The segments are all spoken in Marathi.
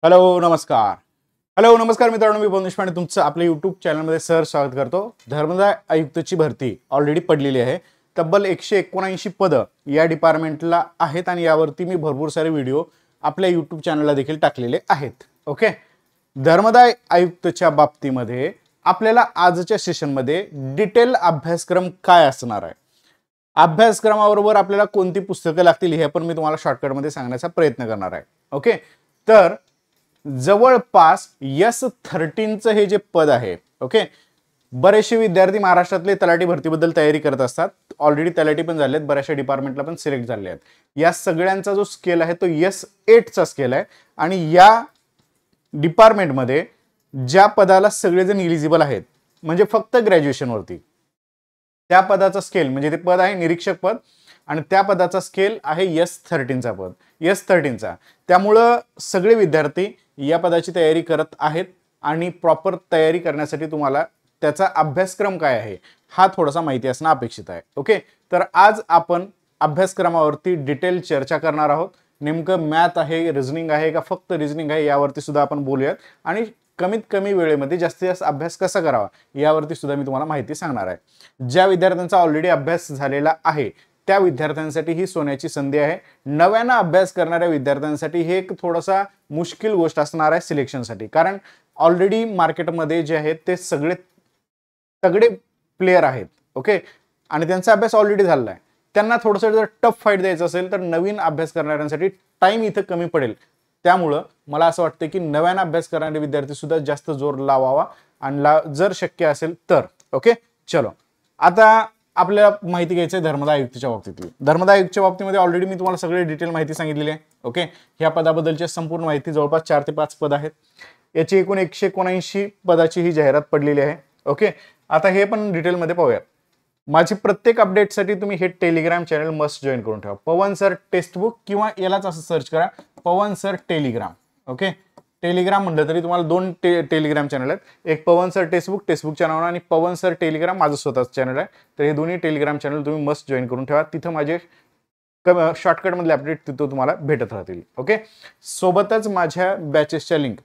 हॅलो नमस्कार मित्रांनो, मी पवन देशपांडे तुमचं आपल्या यूट्यूब चॅनलमध्ये स्वागत करतो. धर्मदाय आयुक्तची भरती ऑलरेडी पडलेली आहे. तब्बल 179 पदं या डिपार्टमेंटला आहेत आणि यावरती मी भरपूर सारे व्हिडिओ आपल्या यूट्यूब चॅनलला देखील टाकलेले आहेत. ओके, धर्मदाय आयुक्तच्या बाबतीमध्ये आपल्याला आजच्या सेशनमध्ये डिटेल अभ्यासक्रम काय असणार आहे, अभ्यासक्रमाबरोबर आपल्याला कोणती पुस्तकं लागतील हे पण मी तुम्हाला शॉर्टकटमध्ये सांगण्याचा प्रयत्न करणार आहे. ओके, तर जवळपास S13चं हे जे पद आहे, ओके, बरेचसे विद्यार्थी महाराष्ट्रातले तलाठी भरतीबद्दल तयारी करत असतात. ऑलरेडी तलाठी पण झालेत, बऱ्याचशा डिपार्टमेंटला पण सिलेक्ट झाले आहेत. या सगळ्यांचा जो स्केल आहे तो S8चा स्केल आहे आणि या डिपार्टमेंटमध्ये ज्या पदाला सगळेजण इलिजिबल आहेत म्हणजे फक्त ग्रॅज्युएशनवरती, त्या पदाचा स्केल म्हणजे ते पद आहे निरीक्षक पद आणि त्या पदाचा स्केल आहे S13चा पद, S13चा. त्यामुळं सगळे विद्यार्थी या पदाची तयारी करत आहेत आणि प्रॉपर तयारी करण्यासाठी तुम्हाला त्याचा अभ्यासक्रम काय आहे हा थोडासा माहिती असणं अपेक्षित आहे. ओके, तर आज आपण अभ्यासक्रमावरती डिटेल चर्चा करणार आहोत. नेमकं मॅथ आहे, रिझनिंग आहे का फक्त रिझनिंग आहे यावरती सुद्धा आपण बोलूयात आणि कमीत कमी वेळेमध्ये जास्तीत जास्त अभ्यास कसा करावा यावरती सुद्धा मी तुम्हाला माहिती सांगणार आहे. ज्या विद्यार्थ्यांचा ऑलरेडी अभ्यास झालेला आहे त्या विद्यार्थ्यांसाठी ही सोन्याची संधी आहे. नव्यानं अभ्यास करणाऱ्या विद्यार्थ्यांसाठी हे एक थोडासा मुश्किल गोष्ट असणार आहे सिलेक्शनसाठी, कारण ऑलरेडी मार्केटमध्ये जे आहेत ते सगळे तगडे प्लेयर आहेत. ओके, आणि त्यांचा अभ्यास ऑलरेडी झालेला आहे. त्यांना थोडंसं जर टफ फाईट द्यायचं असेल तर नवीन अभ्यास करणाऱ्यांसाठी टाइम इथं कमी पडेल. त्यामुळं मला असं वाटतं की नव्यानं अभ्यास करणारे विद्यार्थी सुद्धा जास्त जोर लावावा आणि जर शक्य असेल तर. ओके, चलो आता आपल्याला माहिती घ्यायची आहे धर्मदाय आयुक्तच्या बाबतीतली. धर्मदाय आयुक्तच्या बाबतीमध्ये ऑलरेडी मी तुम्हाला सगळे डिटेल माहिती सांगितलेली आहे. ओके, ह्या पदाबद्दलची संपूर्ण माहिती जवळपास 4 ते 5 पद आहेत. याची एकूण 179 पदाची ही जाहिरात पडलेली आहे. ओके, आता हे पण डिटेलमध्ये पाहूया. माझी प्रत्येक अपडेटसाठी तुम्ही हे टेलिग्राम चॅनल मस्ट जॉईन करून ठेवा. पवन सर टेक्स्टबुक किंवा यालाच असं सर्च करा पवन सर टेलिग्राम. ओके, टेलिग्राम म्हटलं तरी तुम्हाला 2 टेलिग्राम चॅनल आहेत. एक पवन सर टेक्स्टबुकच्या नावानं आणि पवन सर टेलिग्राम माझं स्वतःचं चॅनल आहे. तर हे दोन्ही टेलिग्राम चॅनल तुम्ही मस्ट जॉईन करून ठेवा. तिथं माझे शॉर्टकटमधले अपडेट तिथं तुम्हाला भेटत राहतील. ओके, सोबतच माझ्या बॅचेसच्या लिंक,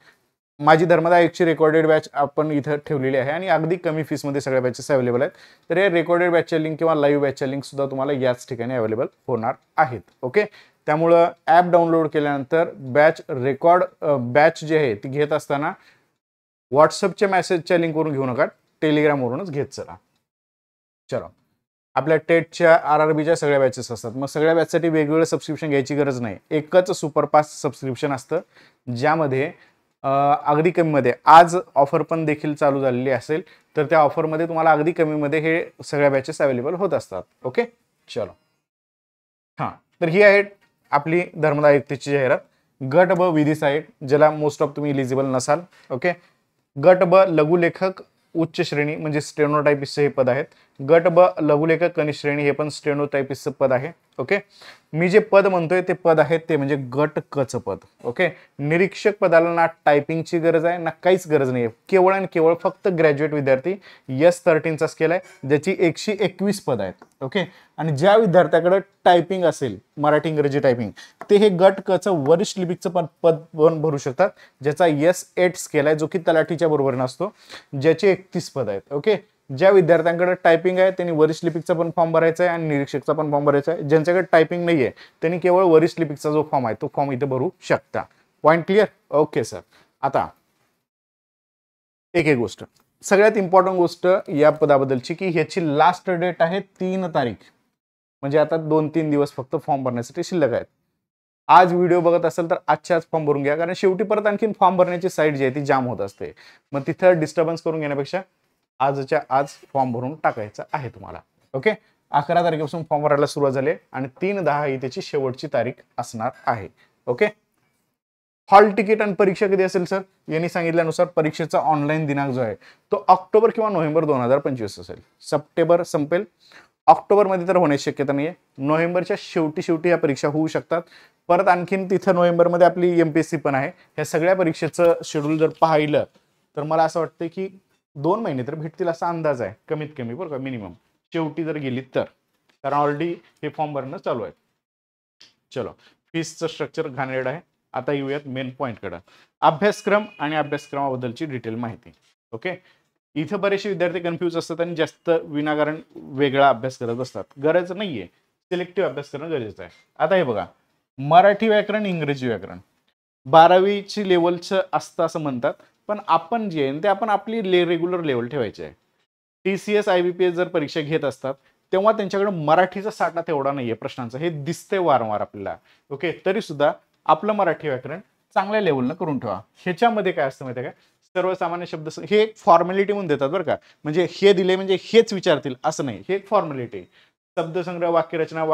माझी धर्मदाय आयुक्तची रेकॉर्डेड बॅच आपण इथं ठेवलेली आहे आणि अगदी कमी फीसमध्ये सगळ्या बॅचेस अवेलेबल आहेत. तर हे रेकॉर्डेड बॅचच्या लिंक किंवा लाईव्ह बॅचच्या लिंक सुद्धा तुम्हाला याच ठिकाणी अवेलेबल होणार आहेत. ओके, त्यामुळं ॲप डाउनलोड केल्यानंतर बॅच जे आहे ती घेत असताना व्हॉट्सअपच्या मेसेजच्या लिंकवरून घेऊ नका, टेलिग्रामवरूनच घेत चला. चलो, आपल्या टेटच्या RRBच्या सगळ्या बॅचेस असतात. मग सगळ्या बॅचसाठी वेगवेगळं सबस्क्रिप्शन घ्यायची गरज नाही. एकच सुपरफास्ट सबस्क्रिप्शन असतं ज्यामध्ये अगदी कमीमध्ये आज ऑफर पण देखील चालू झालेली असेल तर त्या ऑफरमध्ये तुम्हाला अगदी कमीमध्ये हे सगळ्या बॅचेस अवेलेबल होत असतात. ओके, चलो हां, तर ही आहे आपली धर्मदाय आयुक्तची जाहिरात. गट ब विधी सहाय्यक, ज्याला मोस्ट ऑफ तुम्ही इलिजिबल नसाल. ओके, गट ब लघुलेखक उच्च श्रेणी म्हणजे स्टेनोटायपिस्टचे हे पद आहेत. गट ब लघुलेखक कनिष्ठ श्रेणी हे पण स्टेनोटायपिस्टचं पद आहे. ओके, मी जे पद म्हणतोय ते पद आहेत ते म्हणजे गट कचं पद. ओके, निरीक्षक पदाला ना टायपिंगची गरज आहे ना काहीच गरज नाही आहे. केवळ आणि केवळ फक्त ग्रॅज्युएट विद्यार्थी S13चा स्केल आहे ज्याची 121 पद आहेत. ओके, आणि ज्या विद्यार्थ्याकडे टायपिंग असेल मराठी इंग्रजी टायपिंग ते हे गट कचं वरिष्ठ लिपिकचं पद पण भरू शकतात, ज्याचा S8 स्केल आहे जो की तलाठीच्या बरोबर नसतो, ज्याचे 31 पद आहेत. ओके, ज्या विद्यार्थ्यांकडे टायपिंग आहे त्यांनी वरिष्ठ लिपिकचा पण फॉर्म भरायचा आहे आणि निरीक्षकचा पण फॉर्म भरायचा आहे. ज्यांच्याकडे टायपिंग नाही आहे त्यांनी केवळ वरिष्ठ लिपिकचा जो फॉर्म आहे तो फॉर्म इथे भरू शकता. Point clear? ओके सर, आता एक गोष्ट, सगळ्यात इम्पॉर्टंट गोष्ट या पदाबद्दलची की ह्याची लास्ट डेट आहे 3 तारीख, म्हणजे आता 2-3 दिवस फक्त फॉर्म भरण्यासाठी शिल्लक आहेत. आज व्हिडिओ बघत असेल तर आजच्या आज फॉर्म भरून घ्या, कारण शेवटी परत आणखीन फॉर्म भरण्याची साईट जी आहे ती जाम होत असते. मग तिथं डिस्टर्बन्स करून घेण्यापेक्षा आजच्या आज फॉर्म भरून टाकायचा आहे तुम्हाला. ओके, 11 तारखेपासून फॉर्म भरायला सुरुवात झाली आणि 3/10 ही त्याची शेवटची तारीख असणार आहे. ओके, हॉल तिकीट आणि परीक्षा कधी असेल सर? यांनी सांगितल्यानुसार परीक्षेचा ऑनलाईन दिनांक जो आहे तो ऑक्टोबर किंवा नोव्हेंबर 2025 असेल. सप्टेंबर संपेल, ऑक्टोबरमध्ये तर होण्याची शक्यता नाही आहे. नोव्हेंबरच्या शेवटी या परीक्षा होऊ शकतात. परत आणखीन तिथं नोव्हेंबरमध्ये आपली MPSC पण आहे. ह्या सगळ्या परीक्षेचं शेड्यूल जर पाहिलं तर मला असं वाटतं की 2 महिने तर भेटतील असा अंदाज आहे कमीत कमी, बरं का, मिनिमम शेवटी जर गेली तर, कारण ऑलरेडी हे फॉर्म भरणं चालू आहे. चलो, फीसचं स्ट्रक्चर घाणेरडं आहे. आता येऊयात मेन पॉईंटकडे. अभ्यासक्रम आणि अभ्यासक्रमाबद्दलची डिटेल माहिती. ओके, इथं बरेचसे विद्यार्थी कन्फ्यूज असतात आणि जास्त विनाकारण वेगळा अभ्यास करत असतात. गरज नाहीये, सिलेक्टिव्ह अभ्यास करणं गरजेचं आहे. आता हे बघा, मराठी व्याकरण, इंग्रजी व्याकरण 12वीची लेवलचं असतं असं म्हणतात, पण आपण जे आहे ते आपण आपली रेग्युलर लेवल ठेवायची आहे. TCS IBPS जर परीक्षा घेत असतात तेव्हा त्यांच्याकडे मराठीचा साठा तेवढा नाहीये प्रश्नांचा, हे दिसतंय वारंवार आपल्याला. ओके, तरी सुद्धा आपलं मराठी व्याकरण चांगल्या लेवलनं करून ठेवा. ह्याच्यामध्ये काय असतं माहिती आहे का, सर्वसामान्य शब्द हे एक फॉर्मॅलिटी म्हणून देतात बरं का, म्हणजे हे दिले म्हणजे हेच विचारतील असं नाही, हे एक फॉर्मॅलिटी. शब्दसंग्रह, वाक्यरचना,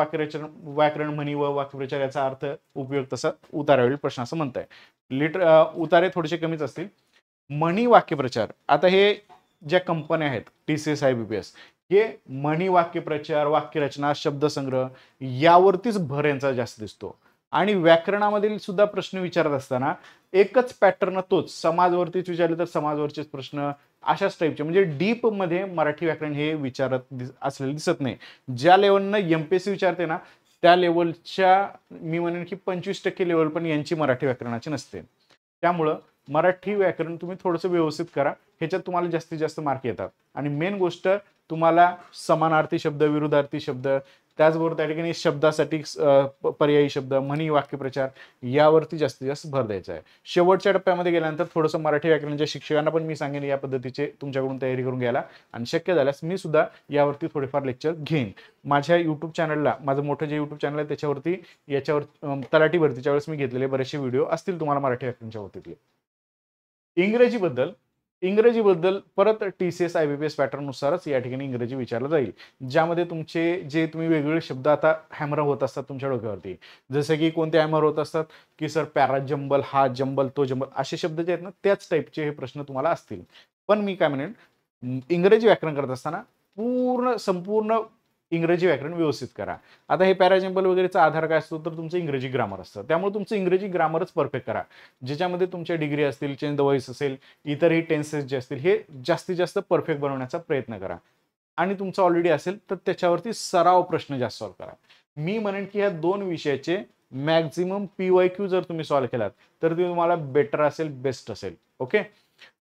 व्याकरण म्हणी व वाक्यप्रचार याचा अर्थ उपयोग तसा उतारावरील प्रश्न असं म्हणताय. उतारे थोडेसे कमीच असतील. म्हणी वाक्यप्रचार, आता हे ज्या कंपन्या आहेत TCS IBPS, हे म्हणी वाक्यप्रचार, वाक्यरचना, शब्दसंग्रह यावरतीच भर यांचा जास्त दिसतो. आणि व्याकरणामधील सुद्धा प्रश्न विचारत असताना एकच पॅटर्न, तोच समाजवरतीच विचारले तर समाजवरचेच प्रश्न, अशाच टाईपचे, म्हणजे डीप मध्ये मराठी व्याकरण हे विचारत असलेले दिसत नाही. ज्या लेवलनं MPSC विचारते ना त्या लेवलच्या मी म्हणेन की 25% लेवल पण यांची मराठी व्याकरणाची नसते. त्यामुळं मराठी व्याकरण तुम्ही थोडंसं व्यवस्थित करा, ह्याच्यात तुम्हाला जास्तीत जास्त मार्क येतात. आणि मेन गोष्ट, तुम्हाला समानार्थी शब्द, विरुद्धार्थी शब्द, त्याचबरोबर त्या ठिकाणी शब्दासाठी पर्यायी शब्द, म्हणी, वाक्यप्रचार यावरती जास्तीत जास्त भर द्यायचा आहे. शेवटच्या टप्प्यामध्ये गेल्यानंतर थोडंसं मराठी व्याकरणच्या शिक्षकांना पण मी सांगेन या पद्धतीचे तुमच्याकडून तयारी करून घ्यायला, आणि शक्य झाल्यास मी सुद्धा यावरती थोडेफार लेक्चर घेईन. माझ्या यूट्यूब चॅनलला, माझं मोठं जे यूट्यूब चॅनल आहे त्याच्यावरती याच्यावर तलाठी भरतीच्या वेळेस मी घेतलेले बरेचसे व्हिडिओ असतील तुम्हाला मराठी व्याकरणच्या वरतीतले. इंग्रजीबद्दल परत TCS IBPS पॅटर्ननुसारच या ठिकाणी इंग्रजी विचारलं जाईल, ज्यामध्ये तुमचे जे तुम्ही वेगवेगळे शब्द आता हॅमर होत असतात तुमच्या डोक्यावरती, जसे की कोणते हॅमर होत असतात की सर पॅरा जंबल, हा जंबल, तो जंबल, असे शब्द जे आहेत ना त्याच टाईपचे हे प्रश्न तुम्हाला असतील. पण मी काय म्हणेन, इंग्रजी व्याकरण करत असताना संपूर्ण इंग्रजी व्याकरण व्यवस्थित करा. आता हे पॅराजम्बल वगैरेचा आधार काय असतो तर तुमचं इंग्रजी ग्रामर असतं, त्यामुळे तुमचं इंग्रजी ग्रामरच परफेक्ट करा, ज्याच्यामध्ये तुमच्या डिग्री असतील, चेंज द व्हॉइस असेल, इतरही टेन्सेस जे असतील हे जास्तीत जास्त परफेक्ट बनवण्याचा प्रयत्न करा. आणि तुमचं ऑलरेडी असेल तर त्याच्यावरती सराव प्रश्न जास्त सॉल्व्ह करा. मी म्हणेन की ह्या दोन विषयाचे मॅक्झिमम PYQ जर तुम्ही सॉल्व्ह केलात तर ते तुम्हाला बेटर असेल, बेस्ट असेल. ओके,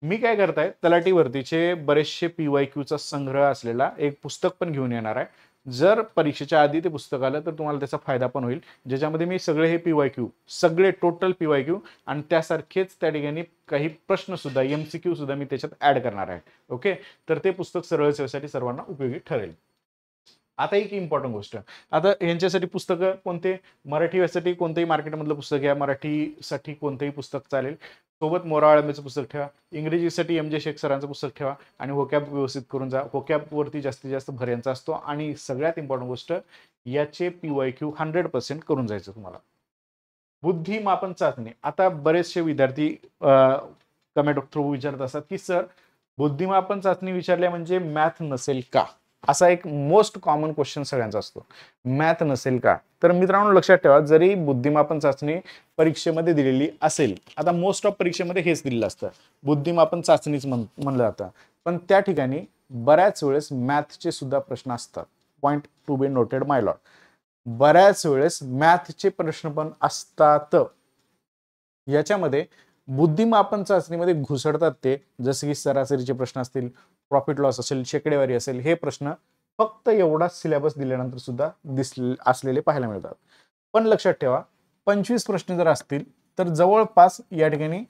मी काय करताय, तलाठी भरतीचे बरेचसे PYQचा संग्रह असलेला एक पुस्तक पण घेऊन येणार आहे. जर परीक्षेच्या आधी ते पुस्तक आलं तर तुम्हाला त्याचा फायदा पण होईल, ज्याच्यामध्ये मी सगळे हे PYQ, सगळे टोटल PYQ आणि त्यासारखेच त्या ठिकाणी काही प्रश्न सुद्धा, MCQ सुद्धा मी त्याच्यात ऍड करणार आहे. ओके, तर ते पुस्तक सरळ सेवेसाठी सर्वांना उपयोगी ठरेल. आता एक इम्पॉर्टंट गोष्ट, आता यांच्यासाठी पुस्तकं कोणते, मराठी यासाठी कोणतेही मार्केटमधलं पुस्तक घ्या, मराठीसाठी कोणतेही पुस्तक चालेल, सोबत मोरा आळंबेचं पुस्तक ठेवा, इंग्रजीसाठी MJ शेख सरांचं पुस्तक ठेवा आणि व्होकॅब व्यवस्थित करून जा. व्होकॅबवरती जास्तीत जास्त भर यांचा असतो. आणि सगळ्यात इम्पॉर्टंट गोष्ट, याचे PYQ 100% करून जायचं तुम्हाला. बुद्धिमापन चाचणी, आता बरेचसे विद्यार्थी कमेंट थ्रू विचारत असतात की सर बुद्धिमापन चाचणी विचारल्या म्हणजे मॅथ नसेल का, असा एक मोस्ट कॉमन क्वेश्चन सगळ्यांचा असतो, मॅथ नसेल का. तर मित्रांनो लक्षात ठेवा, जरी बुद्धिमापन चाचणी परीक्षेमध्ये दिलेली असेल, आता मोस्ट ऑफ परीक्षेमध्ये हेच दिलेलं असतं, बुद्धिमापन चाचणीच म्हणलं जातं, पण त्या ठिकाणी बऱ्याच वेळेस मॅथचे सुद्धा प्रश्न असतात. Point to be noted my Lord, बऱ्याच वेळेस मॅथचे प्रश्न पण असतात. याच्यामध्ये बुद्धिमापन चाचणीमध्ये घुसडतात ते, जसे की सरासरीचे प्रश्न असतील, प्रॉफिट लॉस असेल, शेकडेवारी असेल, हे प्रश्न फक्त एवढा सिलेबस दिल्यानंतर सुद्धा असलेले पाहायला मिळतात. पण लक्षात ठेवा, 25 प्रश्न जर असतील तर जवळपास या ठिकाणी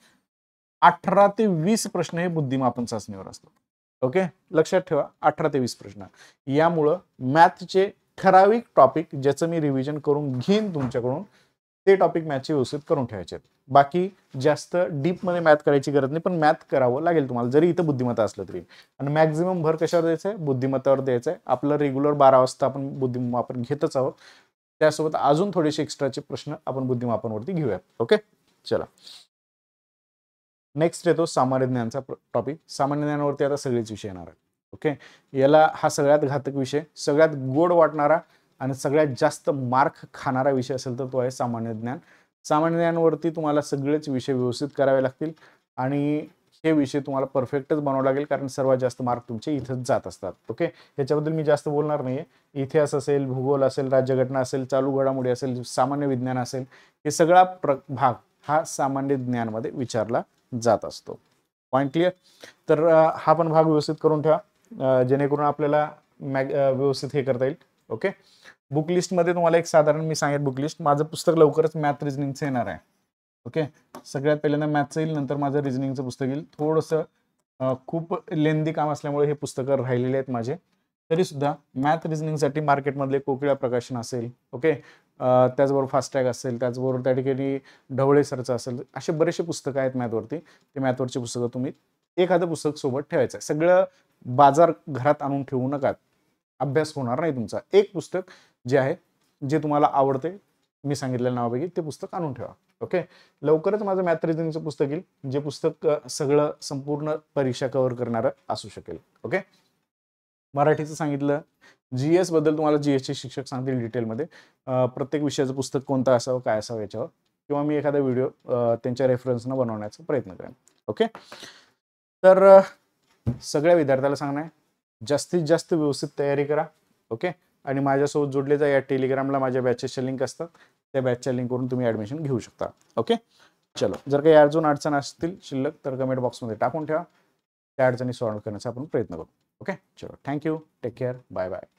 18 ते 20 प्रश्न हे बुद्धिमापन चाचणीवर असतात. ओके, लक्षात ठेवा, 18 ते 20 प्रश्न. यामुळं मॅथचे ठराविक टॉपिक ज्याचं मी रिव्हिजन करून घेईन तुमच्याकडून, ते टॉपिक मॅथचे व्यवस्थित करून ठेवायचे आहेत. बाकी जास्त डीपमध्ये मॅथ करायची गरज नाही, पण मॅथ करावं लागेल तुम्हाला जरी इथं बुद्धिमत्ता असलं तरी. आणि मॅक्झिमम भर कशावर द्यायचं आहे, बुद्धिमत्तावर द्यायचं आहे. आपलं रेग्युलर 12 वाजता आपण बुद्धिमापन घेतच आहोत, त्यासोबत अजून थोडेसे एक्स्ट्राचे प्रश्न आपण बुद्धिमापनवरती घेऊयात. ओके, चला नेक्स्ट येतो सामान्य ज्ञानचा टॉपिक. सामान्य ज्ञानावरती आता सगळेच विषय येणार आहेत. ओके, याला हा सगळ्यात घातक विषय, सगळ्यात गोड वाटणारा आणि सगळ्यात जास्त मार्क खाणारा विषय असेल तर तो आहे सामान्य ज्ञान. सामान्य ज्ञानावरती तुम्हाला सगळेच विषय व्यवस्थित करावे लागतील आणि हे विषय तुम्हाला परफेक्टच बनवावं लागेल, कारण सर्वात जास्त मार्क तुमचे इथंच जात असतात. ओके, ह्याच्याबद्दल मी जास्त बोलणार नाहीये. इतिहास असेल, भूगोल असेल, राज्यघटना असेल, चालू घडामोडी असेल, सामान्य विज्ञान असेल, हे सगळा भाग हा सामान्य ज्ञानमध्ये विचारला जात असतो. Point clear. तर हा पण भाग व्यवस्थित करून ठेवा जेणेकरून आपल्याला व्यवस्थित हे करता येईल. ओके. बुक लिस्टमध्ये तुम्हाला एक साधारण मी सांगेन बुक लिस्ट. माझं पुस्तक लवकरच मॅथ रिझनिंगचं येणार आहे. ओके. सगळ्यात पहिल्यांदा मॅथचं येईल, नंतर माझं रिझनिंगचं पुस्तक येईल. थोडंसं खूप लेंदी काम असल्यामुळे हे पुस्तकं राहिलेले आहेत माझे. तरी सुद्धा मॅथ रिझनिंगसाठी मार्केटमधले कोकिळा प्रकाशन असेल, ओके, त्याचबरोबर फास्टॅग असेल, त्याचबरोबर त्या ठिकाणी ढवळे सरचं असेल, असे बरेचसे पुस्तकं आहेत मॅथवरती. ते मॅथवरची पुस्तकं तुम्ही एखादं पुस्तक सोबत ठेवायचं आहे. सगळं बाजार घरात आणून ठेवू नका, अभ्यास होणार नाही तुमचा. एक पुस्तक जे आहे जे तुम्हाला आवडते मी सांगितलेल्या नावापैकी ते पुस्तक आणून ठेवा. ओके. लवकरच माझं मॅथ रिझनिंगचं पुस्तक येईल, जे पुस्तक सगळं संपूर्ण परीक्षा कव्हर करणारं असू शकेल. ओके. मराठीचं सांगितलं. GS बद्दल तुम्हाला GSचे शिक्षक सांगतील डिटेलमध्ये. प्रत्येक विषयाचं पुस्तक कोणतं असावं, काय असावं याच्यावर, किंवा मी एखादा व्हिडिओ त्यांच्या रेफरन्सनं बनवण्याचा प्रयत्न करेन. ओके. तर सगळ्या विद्यार्थ्याला सांगणं आहे, जास्तीत जास्त व्यवस्थित तयारी करा. ओके. आणि माझ्यासोबत जोडले जा. या टेलिग्रामला माझ्या बॅचेसच्या लिंक असतात, त्या बॅचच्या लिंकवरून तुम्ही ॲडमिशन घेऊ शकता. ओके. चलो, जर काही अजून अडचण असतील शिल्लक तर कमेंट बॉक्समध्ये टाकून ठेवा. त्या अडचणी सॉल्व्ह करण्याचा आपण प्रयत्न करू. ओके. चलो, thank you. Take care. Bye bye.